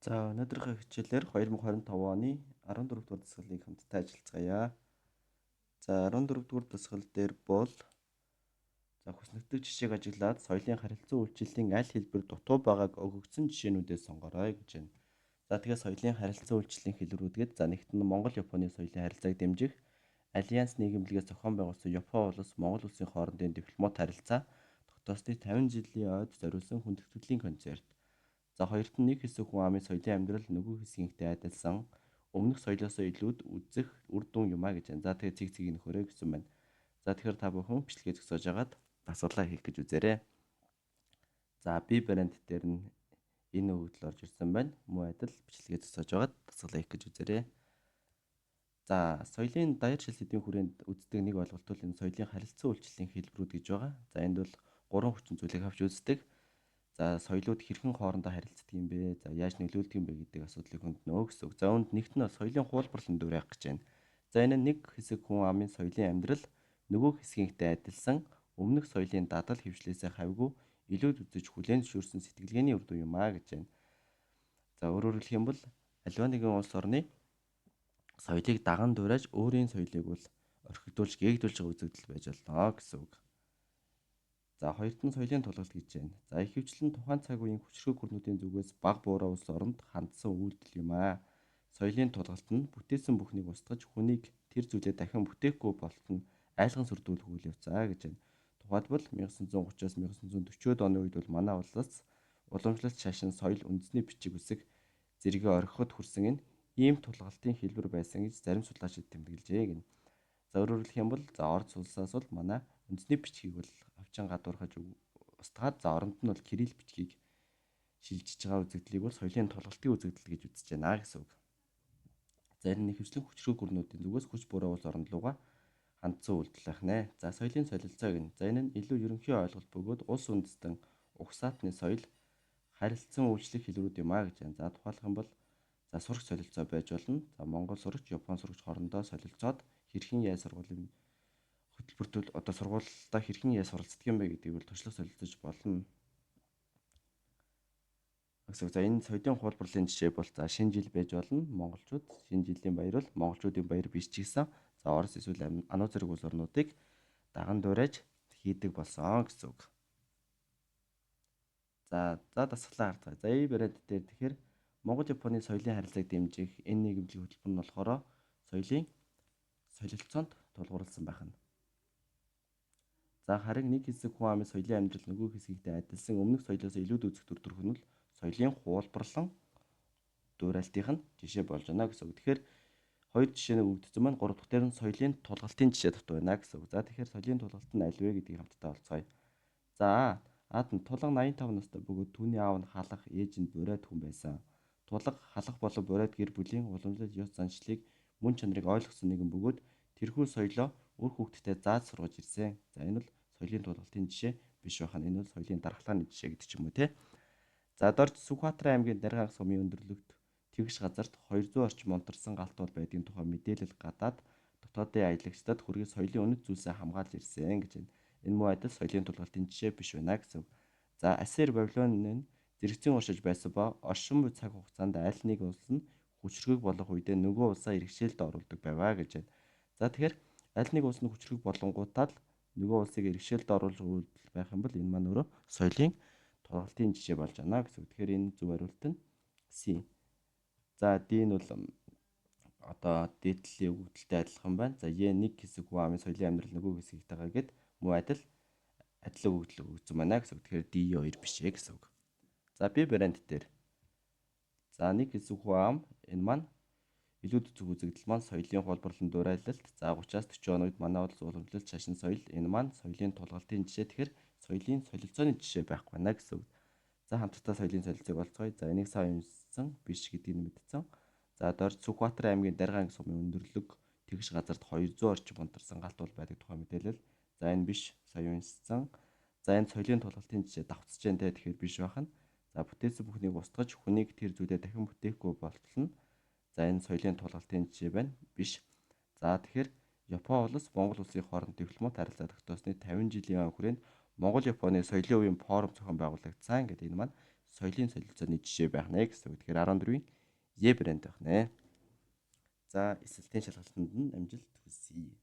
За өнөөдрийнхөө хичээлээр 2025 оны 14 дугаар дасгалыг хамтдаа ажиллацгаая. За 14 дугаар дасгал дээр бол хүснэгдэх жишээг ажиглаад соёлын харилцан үйлчлэлийн аль хэлбэр дутуу байгааг өгөгдсөн жишээнүүдээс сонгорой гэж байна. За тэгэхээр соёлын харилцан үйлчлэлийн хэлбэрүүд гээд нэгт нь Монгол-Японы соёлын харилцааг дэмжих Альянс нийгэмлэгээс зохион байгуулсан Япон улс Монгол улсын хоорондын дипломат харилцаа тогтоосны 50 жилийн ойд зориулсан хүндэтгэлийн концерт. За хоёрт нь нэг хэсэг хүн амын соёлын амьдрал нөгөө хэсгийнхтэй адилсан өмнөх соёлоосоо илүүд үзэх үр дүн юм а гэж байна. За тэгээ цэг цэгийг нөхөрөө гэсэн байна. За тэгэхээр та бүхэн бичлэгээ зогсоож агаад дасгалаа хийх гэж үзээрэй. За би брэнд дээр нь энэ өгөгдөл орж ирсэн байна. Муу адил бичлэгээ зогсоож агаад дасгалаа хийх гэж үзээрэй. За соёлын даяар шил сэдвийн хүрээнд үздэг нэг ойлголт бол энэ соёлын харилцан үйлчлэлийн хэлбэрүүд гэж байгаа. За энд бол 3 хүчин зүйлийг авч үздэг. За соёлууд хэрхэн хоорондоо харилцдаг юм бэ? За яаж нөлөөлдөг юм бэ гэдэг асуудлыг хөндлөнө гэсэн үг. За үүнд нэгт нь соёлын хуулбарлан дүрэх гэж байна. За энэ нэг хэсэг хүн амын соёлын амьдрал нөгөө хэсгийнхтэй адилсан өмнөх соёлын дадал хөвшлээсээ хавьгүй илүүд үзэж хүлээн зөвшөөрсөн сэтгэлгээний үр дүн юм а гэж байна. За өөрөөр хэлэх юм бол аливаа нэгэн улс орны соёлыг даган дуурайж өөрийн соёлыг бол орхигдуулж гээгдүүлж байгаа үзэгдэл байж болно гэсэн үг. За хоёрт нь соёлын тулгалт гэж байна. За ихэвчлэн тухайн цаг үеийн хүчрхэг гүрнүүдийн зүгээс баг буураа улс оронд хандсан үйлдэл юм а. Соёлын тулгалт нь бүтээсэн бүхнийг устгаж хүнийг тэр зүйлээ дахин бүтээхгүй болтол нь айлган сүрдүүлэх үйл явцаа гэж байна. Тухайлбал 1930-аас 1940-од оны үед бол манай улсаас уламжлалт шашин соёл үндэсний бичиг үсэг зэрэгээ орхиход хүрсэн нь ийм тулгалтын хэлбэр байсан гэж зарим судлаачид тэмдэглэжээ гэнэ. За өөрөөр хэлэх юм бол Орос улсаас бол манай үндэсний бичгийг бол авчин гадуурхаж устгаад за оронд нь бол кирилл бичгийг шилжиж байгаа үзэгдлийг бол соёлын тулгалтын үзэгдэл гэж үзэж байна гэсэн үг. За энэ нэг хвчлэн хүчрхэг гүрнүүдийн зүгээс хүч буруу улс оронд руугаа хандсан үйлдэл байх нэ. За соёлын солилцоо гэнэ. За энэ нь илүү ерөнхий ойлголт бөгөөд улс үндэстэн угсаатны соёл харилцан үйлчлэх хэлбэрүүд юм а гэж байна. За тухайлах юм бол за сурагч солилцоо байж болно. За Монгол сурагч, Япон сурагч хоорондоо солилцоод хэрхэн яа сургуулийн хөтөлбөртөл одоо сургуультай хэрхэн яа суралцдаг юм бэ гэдгийг бол туршлага солилцож болно. За энэ соёлын хуулбарлалын жишээ бол за шинэ жил байж болно. Монголчууд шинэ жилийн баяр бол монголчуудын баяр биш ч гэсэн за Орос эсвэл ануу зэрэг улс орнуудыг даган дуурайж хийдэг болсон гэсэн үг. За дасгалаа харцгаая. За энэ брэнд дээр тэгэхээр Монгол-Японы соёлын харилцааг дэмжих энэ нийгэмлэг хөтөлбөр нь болохоор соёлын солилцоонд тулгуурласан байх нь. За харин нэг хэсэг хүн амын соёлын амьдрал нөгөө хэсгийгтэй адилсан өмнөх соёлоос илүүд үзэх төр төрх нь л соёлын хуулбарлан дуурайлтынх нь жишээ болж байна гэсэн үг. Тэгэхээр хоёр жишээ өгөгдсөн маань гурав дахь дээр нь соёлын тулгалтын жишээ дутуу байна гэсэн үг. За тэгэхээр соёлын тулгалт нь аль вэ гэдгийг хамтдаа олцгоё. За аад нь тулга 85 настай бөгөөд түүний аав нь халах, ээж нь бурайд хүн байсан. Тулга халах болон бурайд гэр бүлийн уламжлалт ёс заншлыг мөн чанарыг ойлгосон нэгэн бөгөөд тэрхүү соёлоо үр хүүхдтэй зааж сургаж ирсэн. За энэ бол соёлын тулгалтын жишээ биш байхаа. Энэ бол соёлын дархлааны жишээ гэдэг ч юм уу те. За дорж Сүхбаатарын аймгийн Дарганх сумын өндөрлөгт тэгш газарт 200 орчим унтарсан галт бол байдгийн тухай мэдээлэл гадаад дотоодын аялагчдад хүргэж соёлын үнэт зүйлсээ хамгаалж ирсэн гэж байна. Энэ муу адил соёлын тулгалтын жишээ биш байна гэсэн. За Ассир Бабилоны нь зэрэгцэн уршиж байсан ба оршин буй цаг хугацаанд аль нэг улс нь хүчрхэг болох үедээ нөгөө улсаа иргэшээлд оруулдаг байваа гэж байна. За тэгэхээр аль нэг улс нь хүчрхэг болонгуудаа л нөгөө улсыг иргэшээлд оруулах үйлдэл байх юм бол энэ маань өөрөө соёлын тулгалтын жишээ болж байна гэсэн. Тэгэхээр энэ зөв хариулт нь C. За D нь бол одоо дээдлийн өгөгдөлтэй адилхан байна. За E нэг хэсэг хүн амын соёлын амьдрал нөгөө хэсгийгтэйгээ гээд муу адил өгөгдөл өгсөн байна гэсэн. Тэгэхээр D2 биш ээ гэсэн үг. За B брэнд дээр. За нэг хэсэг хүн ам энэ маань илүүд үзэг үзэгдэл маань соёлын хуулбарлан дуурайлалт. За 30-аас 40 оны үед манай улс уламжлалт шашин соёл энэ маань соёлын тулгалтын жишээ. Тэгэхээр соёлын солилцооны жишээ байхгүй байна гэсэн үг. За хамтдаа соёлын солилцоог олцгоё. За энийг сайн уншсан биш гэдгийг мэдсэн. За дорж Сүхбаатарын аймгийн Дарганх сумын өндөрлөг тэгш газарт 200 орчим унтарсан галт бол байдаг тухай мэдээлэл. За энэ биш сайн уншсан. За энэ соёлын тулгалтын жишээ давтсаж जैन те тэгэхээр биш байх нь. За бүтээсэн бүхнийг устгаж хүнийг тэр зүйлээ дахин бүтээхгүй болтол нь. За энэ соёлын тулгалтын жишээ байна. Биш. За тэгэхээр Япон улс Монгол улсын хооронд дипломат харилцаа тогтоосны 50 жилийн хүрээнд Монгол-Японы соёлын үеийн форум зохион байгуулагдсан гэдэг энэ маань соёлын солилцооны жишээ байх нэ гэсэн үг. Тэгэхээр 14-ийн Е вариант байх нэ. За эсэлтийн шалгалтанд нь амжилт хүсье.